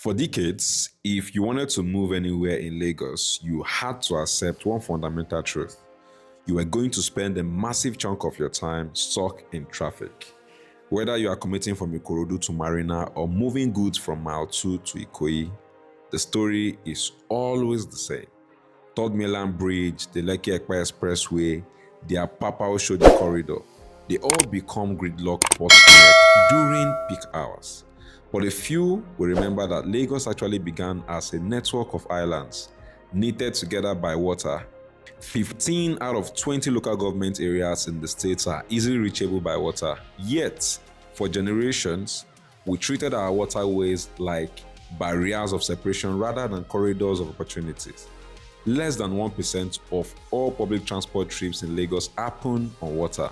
For decades, if you wanted to move anywhere in Lagos, you had to accept one fundamental truth. You were going to spend a massive chunk of your time stuck in traffic. Whether you are commuting from Ikorodu to Marina or moving goods from Mile 2 to Ikoyi, the story is always the same. Third Mainland Bridge, the Lekki-Ekpa Expressway, the Apapa-Oshodi corridor, they all become gridlock bottleneck during peak hours. But a few will remember that Lagos actually began as a network of islands knitted together by water. 15 out of 20 local government areas in the state are easily reachable by water. Yet, for generations, we treated our waterways like barriers of separation rather than corridors of opportunities. Less than 1% of all public transport trips in Lagos happen on water.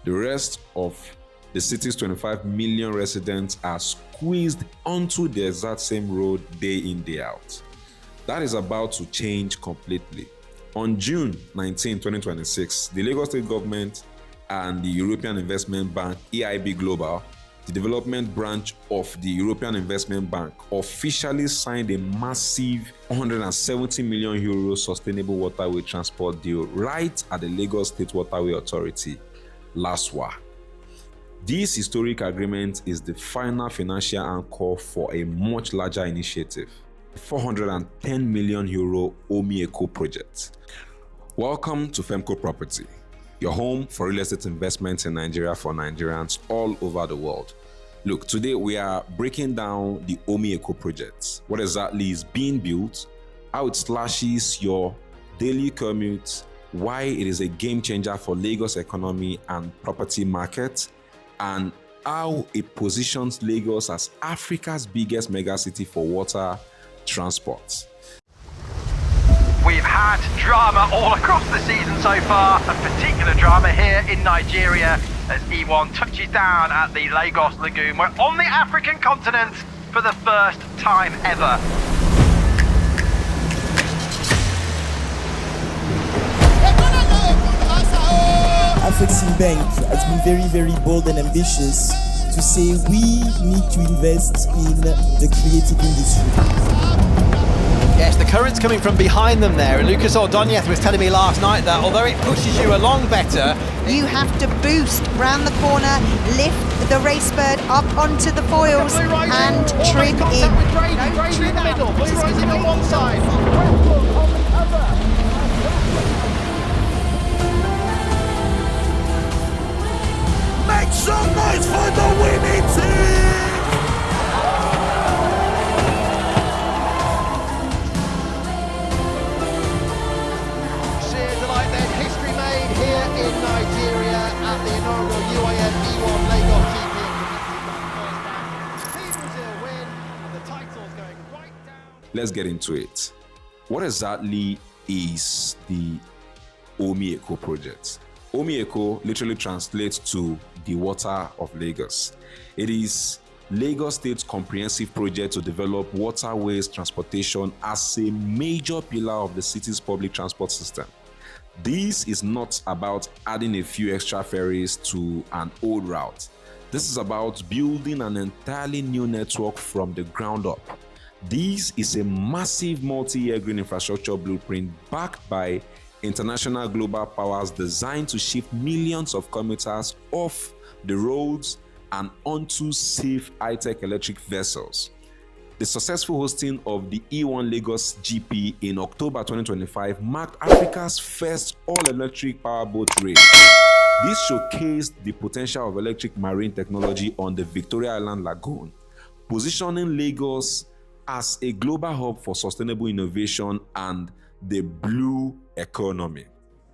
The rest of the city's 25 million residents are squeezed onto the exact same road day in, day out. That is about to change completely. On June 19, 2026, the Lagos State Government and the European Investment Bank, EIB Global, the development branch of the European Investment Bank, officially signed a massive €170 million sustainable waterway transport deal right at the Lagos State Waterway Authority, LASWA. This historic agreement is the final financial anchor for a much larger initiative, the €410 million Omi-Eco project. Welcome to Femco Property, your home for real estate investments in Nigeria for Nigerians all over the world. Look, today we are breaking down the Omi-Eco project. What exactly is being built, how it slashes your daily commute, why it is a game changer for Lagos economy and property market, and how it positions Lagos as Africa's biggest megacity for water transport. We've had drama all across the season so far, a particular drama here in Nigeria as E1 touches down at the Lagos Lagoon. We're on the African continent for the first time ever. Afreximbank has been very bold and ambitious to say we need to invest in the creative industry. Yes, the current's coming from behind them there, and Lucas Ordonez was telling me last night that although it pushes you along better, you have to boost round the corner, lift the race bird up onto the foils and trim in. Brady in the middle, Blue Rising on one side. Make some noise for the winning team! Sheer delight then, history made here in Nigeria at the inaugural UAM E1 Lagos GP. Team Brazil win, and the title's going right down. Let's get into it. What exactly is the Omi-Eco project? Omi-Eco literally translates to the water of Lagos. It is Lagos State's comprehensive project to develop waterways transportation as a major pillar of the city's public transport system. This is not about adding a few extra ferries to an old route. This is about building an entirely new network from the ground up. This is a massive multi-year green infrastructure blueprint backed by international global powers designed to shift millions of commuters off the roads and onto safe high-tech electric vessels. The successful hosting of the E1 Lagos GP in October 2025 marked Africa's first all-electric powerboat race. This showcased the potential of electric marine technology on the Victoria Island Lagoon, positioning Lagos as a global hub for sustainable innovation and the blue economy.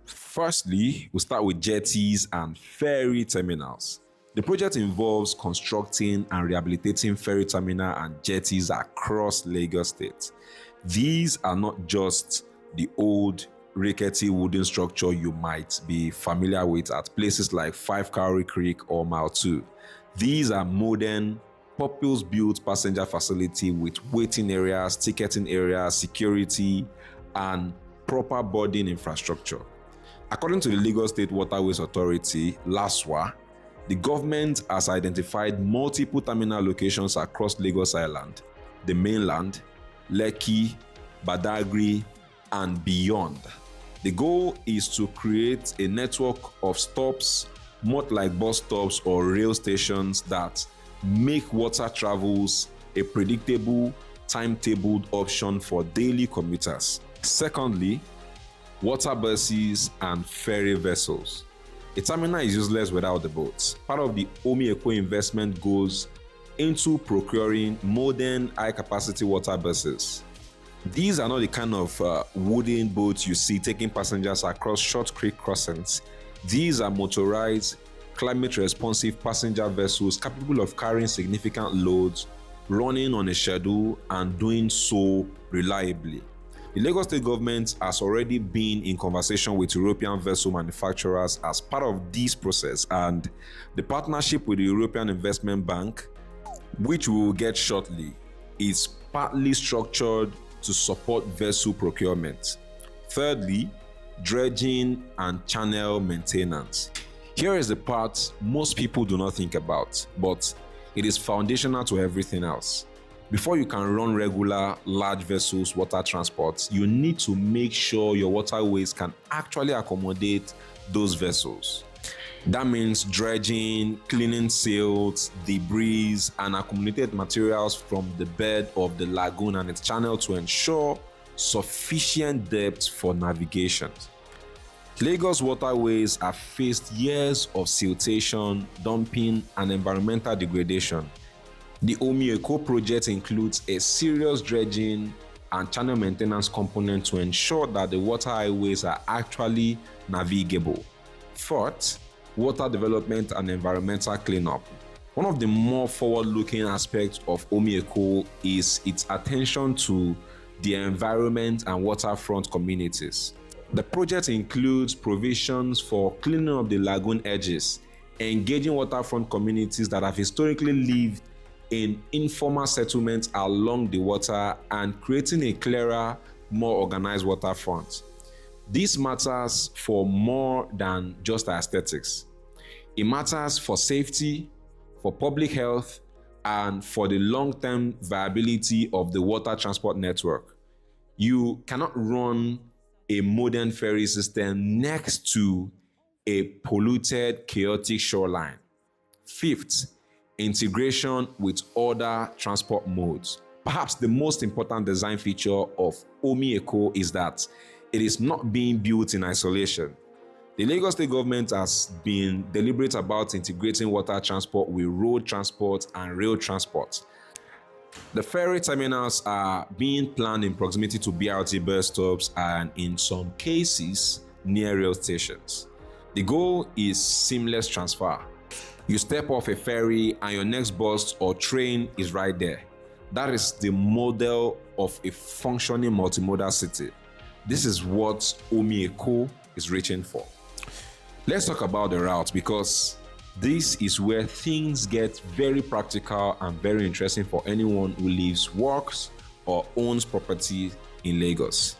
Firstly, we'll start with jetties and ferry terminals. The project involves constructing and rehabilitating ferry terminal and jetties across Lagos State. These are not just the old rickety wooden structure you might be familiar with at places like 5 Cowrie Creek or Mile 2. These are modern, purpose-built passenger facility with waiting areas, ticketing areas, security, and proper boarding infrastructure. According to the Lagos State Waterways Authority, LASWA, the government has identified multiple terminal locations across Lagos Island, the mainland, Lekki, Badagry, and beyond. The goal is to create a network of stops, much like bus stops or rail stations, that make water travels a predictable, timetabled option for daily commuters. Secondly, water buses and ferry vessels. A terminal is useless without the boats. Part of the Omi-Eko investment goes into procuring modern high-capacity water buses. These are not the kind of wooden boats you see taking passengers across short creek crossings. These are motorized, climate-responsive passenger vessels capable of carrying significant loads, running on a schedule, and doing so reliably. The Lagos State government has already been in conversation with European vessel manufacturers as part of this process, and the partnership with the European Investment Bank, which we will get shortly, is partly structured to support vessel procurement. Thirdly, dredging and channel maintenance. Here is the part most people do not think about, but it is foundational to everything else. Before you can run regular large vessels water transport, you need to make sure your waterways can actually accommodate those vessels. That means dredging, cleaning silt, debris, and accumulated materials from the bed of the lagoon and its channel to ensure sufficient depth for navigation. Lagos waterways have faced years of siltation, dumping, and environmental degradation. The Omi-Eko project includes a serious dredging and channel maintenance component to ensure that the water highways are actually navigable. Fourth, water development and environmental cleanup. One of the more forward-looking aspects of Omi-Eko is its attention to the environment and waterfront communities. The project includes provisions for cleaning up the lagoon edges, engaging waterfront communities that have historically lived in informal settlements along the water, and creating a clearer, more organized waterfront. This matters for more than just aesthetics. It matters for safety, for public health, and for the long-term viability of the water transport network. You cannot run a modern ferry system next to a polluted, chaotic shoreline. Fifth, integration with other transport modes. Perhaps the most important design feature of Omi-Eko is that it is not being built in isolation. The Lagos State government has been deliberate about integrating water transport with road transport and rail transport. The ferry terminals are being planned in proximity to BRT bus stops and, in some cases, near rail stations. The goal is seamless transfer. You step off a ferry and your next bus or train is right there. That is the model of a functioning multimodal city. This is what Omi-Eko is reaching for. Let's talk about the route, because this is where things get very practical and very interesting for anyone who lives, works, or owns property in Lagos.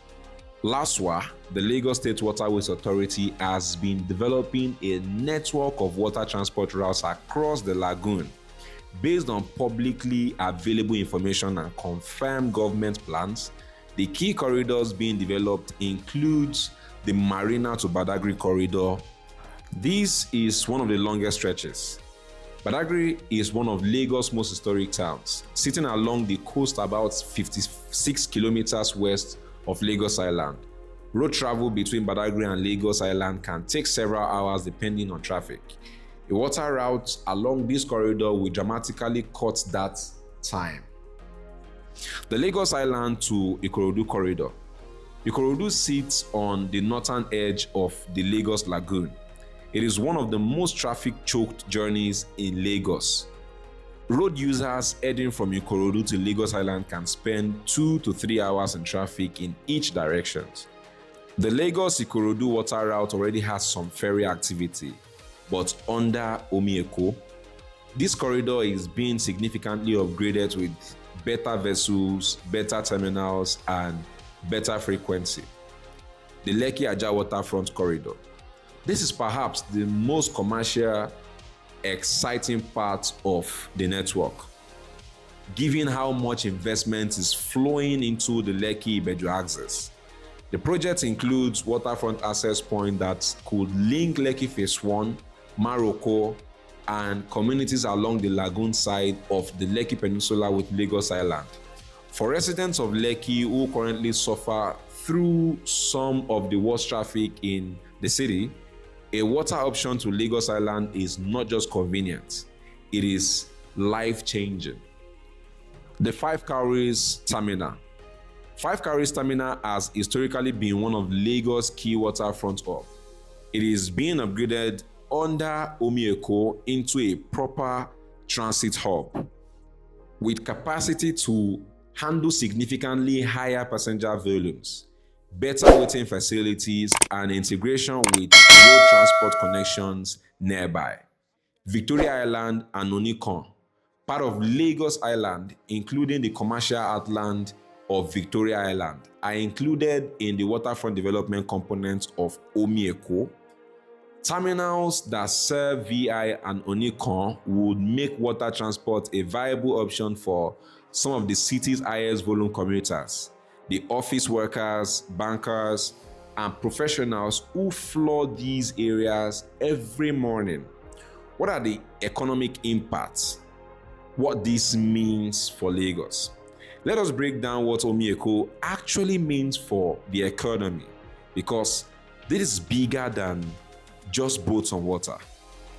LASWA, the Lagos State Waterways Authority, has been developing a network of water transport routes across the lagoon based on publicly available information and confirmed government plans. The key corridors being developed includes the Marina to Badagry corridor. This is one of the longest stretches. Badagry is one of Lagos' most historic towns, sitting along the coast about 56 kilometers west of Lagos Island. Road travel between Badagry and Lagos Island can take several hours depending on traffic. A water route along this corridor will dramatically cut that time. The Lagos Island to Ikorodu corridor. Ikorodu sits on the northern edge of the Lagos Lagoon. It is one of the most traffic-choked journeys in Lagos. Road users heading from Ikorodu to Lagos Island can spend 2 to 3 hours in traffic in each direction. The Lagos-Ikorodu water route already has some ferry activity, but under Omi-Eko, this corridor is being significantly upgraded with better vessels, better terminals, and better frequency. The Lekki-Ajah waterfront corridor. This is perhaps the most commercial, exciting part of the network. given how much investment is flowing into the Lekki-Ibeju axis. The project includes waterfront access points that could link Lekki Phase 1, Maroko, and communities along the lagoon side of the Lekki Peninsula with Lagos Island. For residents of Lekki who currently suffer through some of the worst traffic in the city, a water option to Lagos Island is not just convenient, it is life-changing. The Five Cowries Terminal. Five Cowries Terminal has historically been one of Lagos' key waterfront hubs. It is being upgraded under Omi-Eko into a proper transit hub with capacity to handle significantly higher passenger volumes, better waiting facilities, and integration with road transport connections nearby. Victoria Island and Onikon, part of Lagos Island, including the commercial heartland of Victoria Island, are included in the waterfront development component of Omi-Eko. Terminals that serve VI and Onikon would make water transport a viable option for some of the city's highest volume commuters, the office workers, bankers, and professionals who flood these areas every morning. What are the economic impacts? What this means for Lagos? Let us break down what Omi-Eko actually means for the economy, because this is bigger than just boats on water.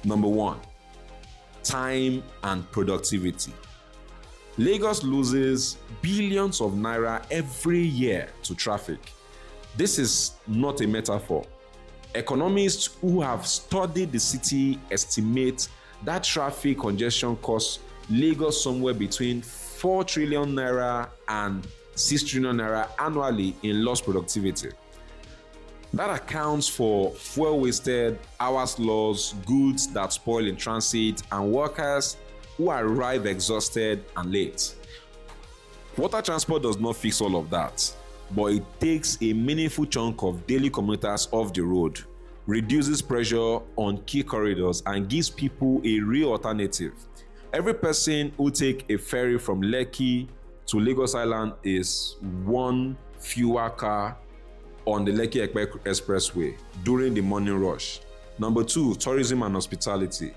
Number one, time and productivity. Lagos loses billions of naira every year to traffic. This is not a metaphor. Economists who have studied the city estimate that traffic congestion costs Lagos somewhere between 4 trillion naira and 6 trillion naira annually in lost productivity. That accounts for fuel wasted, hours lost, goods that spoil in transit, and workers who arrive exhausted and late. Water transport does not fix all of that, but it takes a meaningful chunk of daily commuters off the road, reduces pressure on key corridors, and gives people a real alternative. Every person who takes a ferry from Lekki to Lagos Island is one fewer car on the Lekki-Epe Expressway during the morning rush. Number two, tourism and hospitality.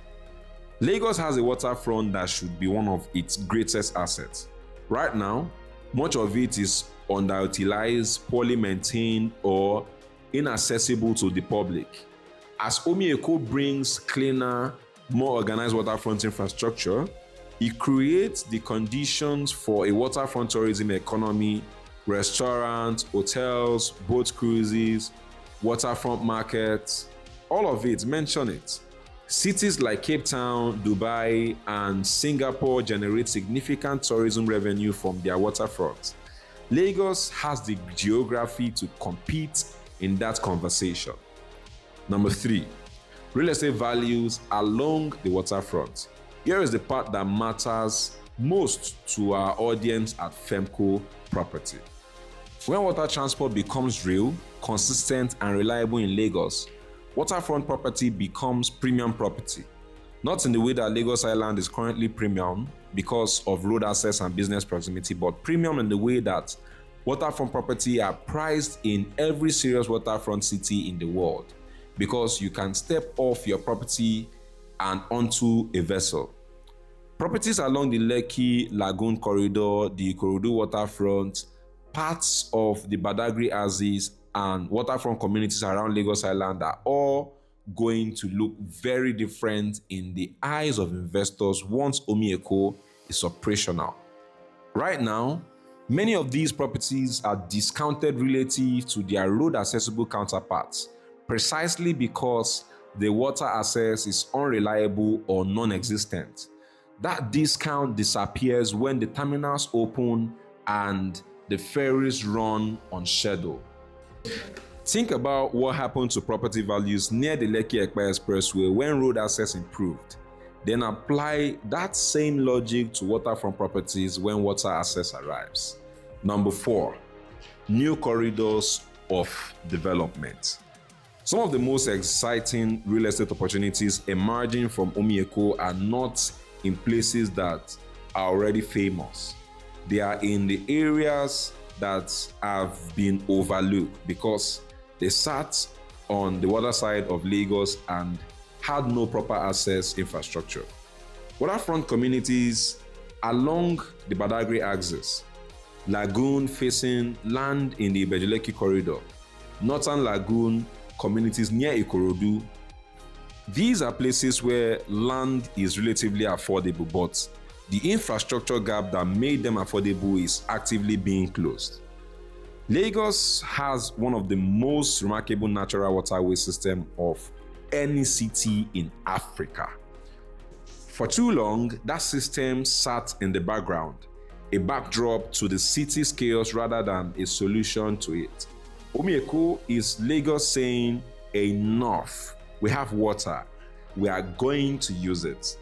Lagos has a waterfront that should be one of its greatest assets. Right now, much of it is underutilized, poorly maintained, or inaccessible to the public. As Omi-Eko brings cleaner, more organized waterfront infrastructure, it creates the conditions for a waterfront tourism economy, restaurants, hotels, boat cruises, waterfront markets, all of it, mention it. Cities like Cape Town, Dubai, and Singapore generate significant tourism revenue from their waterfront. Lagos has the geography to compete in that conversation. Number three, real estate values along the waterfront. Here is the part that matters most to our audience at Femco Property. When water transport becomes real, consistent, and reliable in Lagos, waterfront property becomes premium property. Not in the way that Lagos Island is currently premium because of road access and business proximity, but premium in the way that waterfront property are priced in every serious waterfront city in the world, because you can step off your property and onto a vessel. Properties along the Lekki Lagoon corridor, the Ikorodu waterfront, parts of the Badagry Axis, and waterfront communities around Lagos Island are all going to look very different in the eyes of investors once Omi-Eko is operational. Right now, many of these properties are discounted relative to their road-accessible counterparts, precisely because the water access is unreliable or non-existent. That discount disappears when the terminals open and the ferries run on schedule. Think about what happened to property values near the Lekki-Epe Expressway when road access improved. Then apply that same logic to waterfront properties when water access arrives. Number four, new corridors of development. Some of the most exciting real estate opportunities emerging from Omi-Eko are not in places that are already famous. They are in the areas that have been overlooked because they sat on the water side of Lagos and had no proper access infrastructure. Waterfront communities along the Badagry axis, lagoon facing land in the Ibejuleki corridor, Northern Lagoon communities near Ikorodu. These are places where land is relatively affordable, but the infrastructure gap that made them affordable is actively being closed. Lagos has one of the most remarkable natural waterway systems of any city in Africa. For too long, that system sat in the background, a backdrop to the city's chaos rather than a solution to it. Omieko is Lagos saying, enough, we have water, we are going to use it.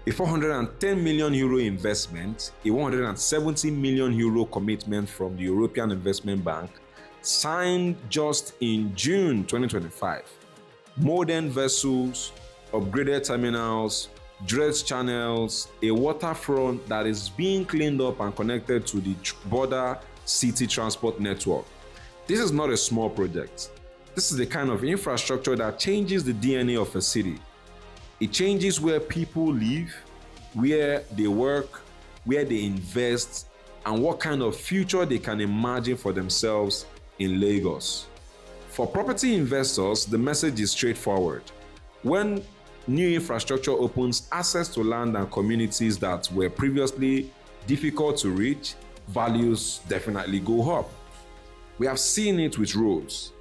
A 410 million euro investment, a 170 million euro commitment from the European Investment Bank, signed just in June 2025. Modern vessels, upgraded terminals, dredge channels, a waterfront that is being cleaned up and connected to the border city transport network. This is not a small project. This is the kind of infrastructure that changes the DNA of a city. It changes where people live, where they work, where they invest, and what kind of future they can imagine for themselves in Lagos. For property investors, the message is straightforward. When new infrastructure opens access to land and communities that were previously difficult to reach, values definitely go up. We have seen it with roads.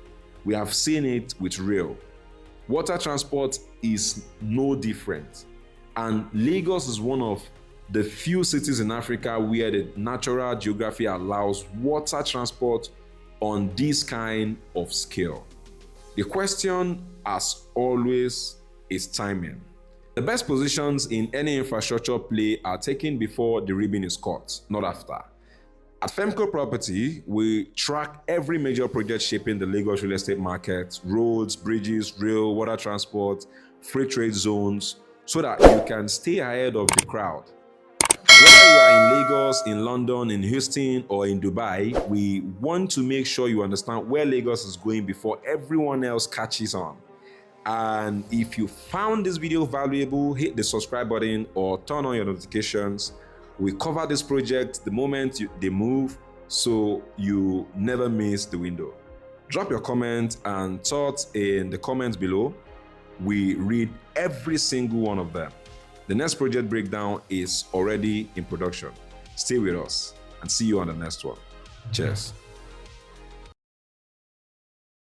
We have seen it with rail. Water transport is no different. And Lagos is one of the few cities in Africa where the natural geography allows water transport on this kind of scale. The question, as always, is timing. The best positions in any infrastructure play are taken before the ribbon is cut, not after. At Femco Property, we track every major project shaping the Lagos real estate market, roads, bridges, rail, water transport, free trade zones, so that you can stay ahead of the crowd. Whether you are in Lagos, in London, in Houston, or in Dubai, we want to make sure you understand where Lagos is going before everyone else catches on. And if you found this video valuable, hit the subscribe button or turn on your notifications. We cover this project the moment they move, so you never miss the window. Drop your comments and thoughts in the comments below. We read every single one of them. The next project breakdown is already in production. Stay with us and see you on the next one. Cheers.